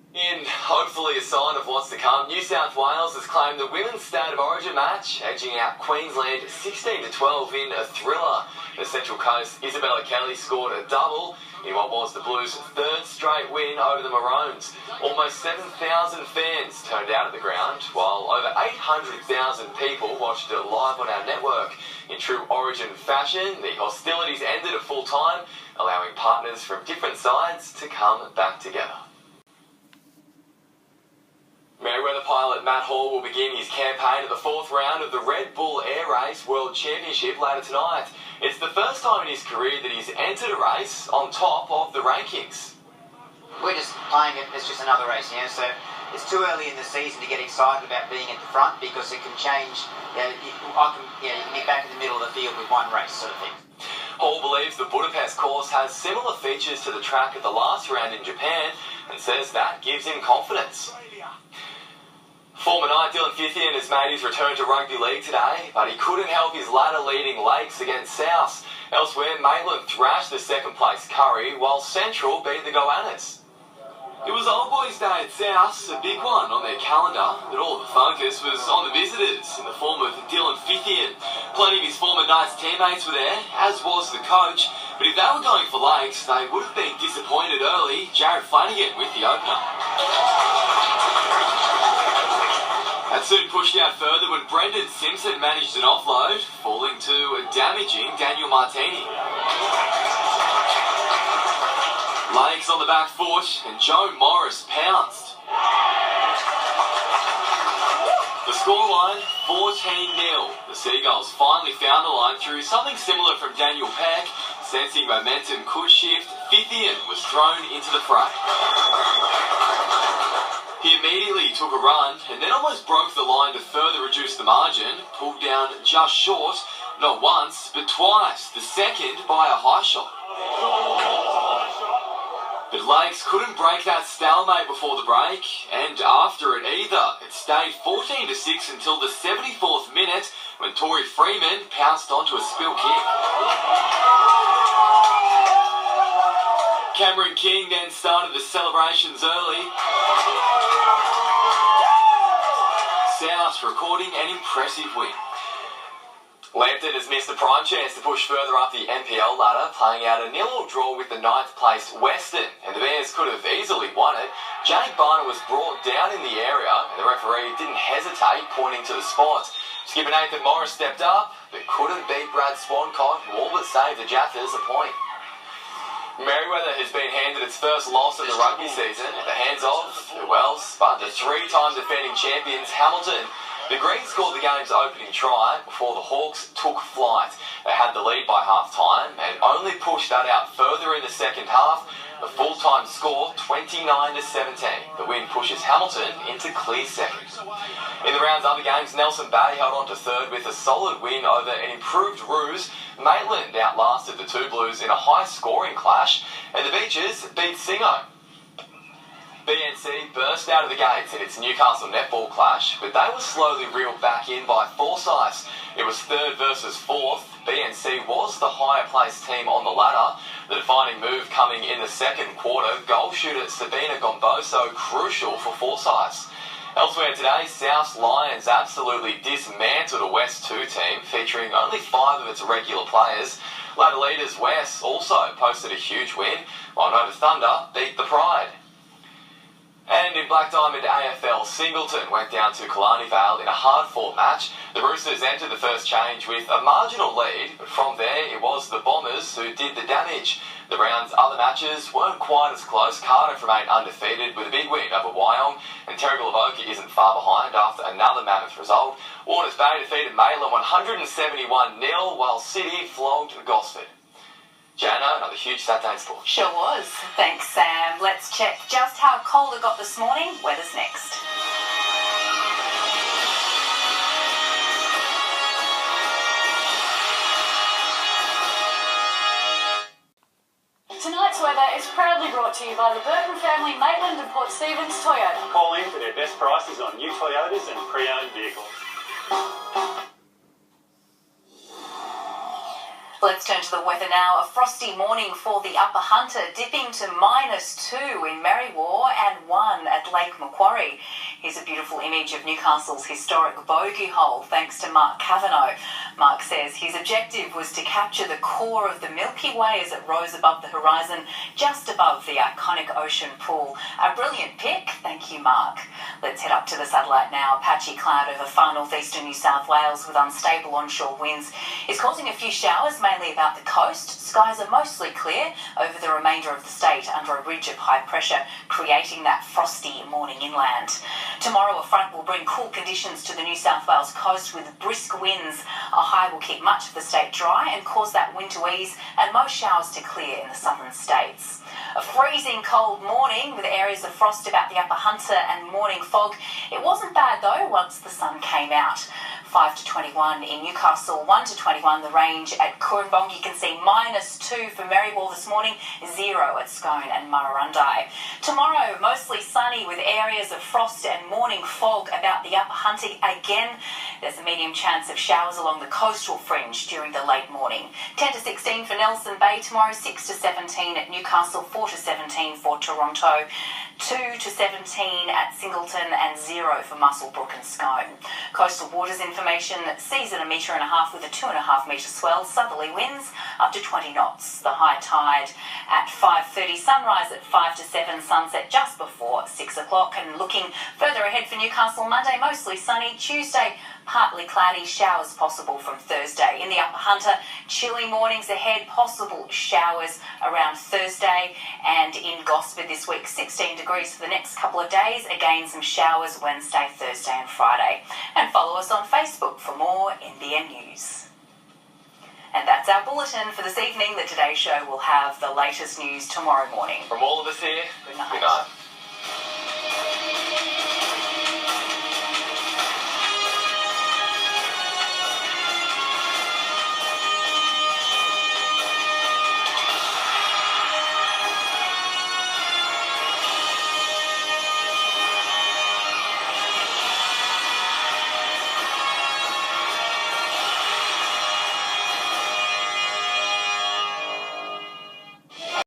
In hopefully a sign of what's to come, New South Wales has claimed the Women's State of Origin match, edging out Queensland 16-12 in a thriller. The Central Coast Isabella Kelly scored a double in what was the Blues' third straight win over the Maroons. Almost 7,000 fans turned out at the ground, while over 800,000 people watched it live on our network. In true Origin fashion, the hostilities ended at full time, allowing partners from different sides to come back together. Merryweather pilot Matt Hall will begin his campaign at the fourth round of the Red Bull Air Race World Championship later tonight. It's the first time in his career that he's entered a race on top of the rankings. We're just playing it as just another race, so it's too early in the season to get excited about being at the front because it can change. You can be back in the middle of the field with one race sort of thing. Hall believes the Budapest course has similar features to the track at the last round in Japan and says that gives him confidence. Former knight Dylan Fithian has made his return to rugby league today, but he couldn't help his ladder-leading Lakes against South. Elsewhere, Maitland thrashed the second-place Curry, while Central beat the Goannas. It was Old Boys Day at South, a big one on their calendar, but all the focus was on the visitors in the form of Dylan Fithian. Plenty of his former Knights teammates were there, as was the coach, but if they were going for Lakes, they would have been disappointed early. Jared Flanagan with the opener. That soon pushed out further when Brendan Simpson managed an offload, falling to a damaging Daniel Martini. Lakes on the back foot, and Joe Morris pounced. The scoreline, 14-0. The Seagulls finally found the line through something similar from Daniel Peck. Sensing momentum could shift, Fithian was thrown into the fray. He immediately took a run and then almost broke the line to further reduce the margin, pulled down just short, not once, but twice, the second by a high shot. But Lakes couldn't break that stalemate before the break, and after it either. It stayed 14-6 until the 74th minute when Tory Freeman pounced onto a spill kick. Cameron King then started the celebrations early. South recording an impressive win. Lambton has missed a prime chance to push further up the NPL ladder, playing out a 0-0 draw with the 9th place Western, and the Bears could have easily won it. Jake Barner was brought down in the area, and the referee didn't hesitate, pointing to the spot. Skipper Nathan Morris stepped up, but couldn't beat Brad Swancott, who all but saved the Jaffers a point. Merryweather has been handed its first loss of the rugby season at the hands of, who else but the three-time defending champions Hamilton. The Greens scored the game's opening try before the Hawks took flight. They had the lead by half-time and only pushed that out further in the second half. The full-time score, 29-17. The win pushes Hamilton into clear second. In the round's other games, Nelson Bay held on to third with a solid win over an improved Roos. Maitland outlasted the two Blues in a high-scoring clash, and the Beaches beat Singo. BNC burst out of the gates in its Newcastle netball clash, but they were slowly reeled back in by Forsyth. It was third versus fourth. BNC was the higher-placed team on the ladder. The defining move coming in the second quarter, goal shooter Sabina Gomboso crucial for Forsyth. Elsewhere today, South Lions absolutely dismantled a West 2 team, featuring only 5 of its regular players. Ladder leaders West also posted a huge win, while Nova Thunder beat the Pride. And in Black Diamond AFL, Singleton went down to Killarney Vale in a hard-fought match. The Roosters entered the first change with a marginal lead, but from there it was the Bombers who did the damage. The round's other matches weren't quite as close. Cardiff remained undefeated with a big win over Wyong, and Terrigal Avoca isn't far behind after another mammoth result. Warners Bay defeated Mayland 171-0, while City flogged Gosford. Jana, another huge Saturday sport. Sure was. Thanks, Sam. Let's check just how cold it got this morning. Weather's next. Tonight's weather is proudly brought to you by the Burton family, Maitland and Port Stephens Toyota. Call in for their best prices on new Toyotas and pre-owned vehicles. Let's turn to the weather now. A frosty morning for the Upper Hunter, dipping to -2 in Merriwa and 1 at Lake Macquarie. Here's a beautiful image of Newcastle's historic bogey hole, thanks to Mark Kavanagh. Mark says his objective was to capture the core of the Milky Way as it rose above the horizon, just above the iconic ocean pool. A brilliant pic. Thank you, Mark. Let's head up to the satellite now. Patchy cloud over far northeastern New South Wales with unstable onshore winds is causing a few showers, mainly about the coast. Skies are mostly clear over the remainder of the state under a ridge of high pressure, creating that frosty morning inland. Tomorrow, a front will bring cool conditions to the New South Wales coast with brisk winds. A high will keep much of the state dry and cause that wind to ease and most showers to clear in the southern states. A freezing cold morning with areas of frost about the Upper Hunter and morning fog. It wasn't bad though once the sun came out. 5 to 21 in Newcastle, 1 to 21 the range at Coorabong. You can see -2 for Merriwa this morning, 0 at Scone and Murrurundi. Tomorrow, mostly sunny with areas of frost and morning fog about the Upper Hunter. Again, there's a medium chance of showers along the coastal fringe during the late morning. 10 to 16 for Nelson Bay tomorrow, 6 to 17 at Newcastle, 4 to 17 for Toronto, 2 to 17 at Singleton and 0 for Muswellbrook and Scone. Coastal waters information seas at 1.5 metres with a 2.5 metre swell, southerly winds up to 20 knots. The high tide at 5:30, sunrise at 5 to 7, sunset just before 6 o'clock. And looking further ahead for Newcastle, Monday mostly sunny, Tuesday partly cloudy, showers possible from Thursday. In the Upper Hunter, chilly mornings ahead, possible showers around Thursday. And in Gosford this week, 16 degrees for the next couple of days. Again, some showers Wednesday, Thursday and Friday. And follow us on Facebook for more NBN news. And that's our bulletin for this evening. The Today Show will have the latest news tomorrow morning. From all of us here, Good night. Good night.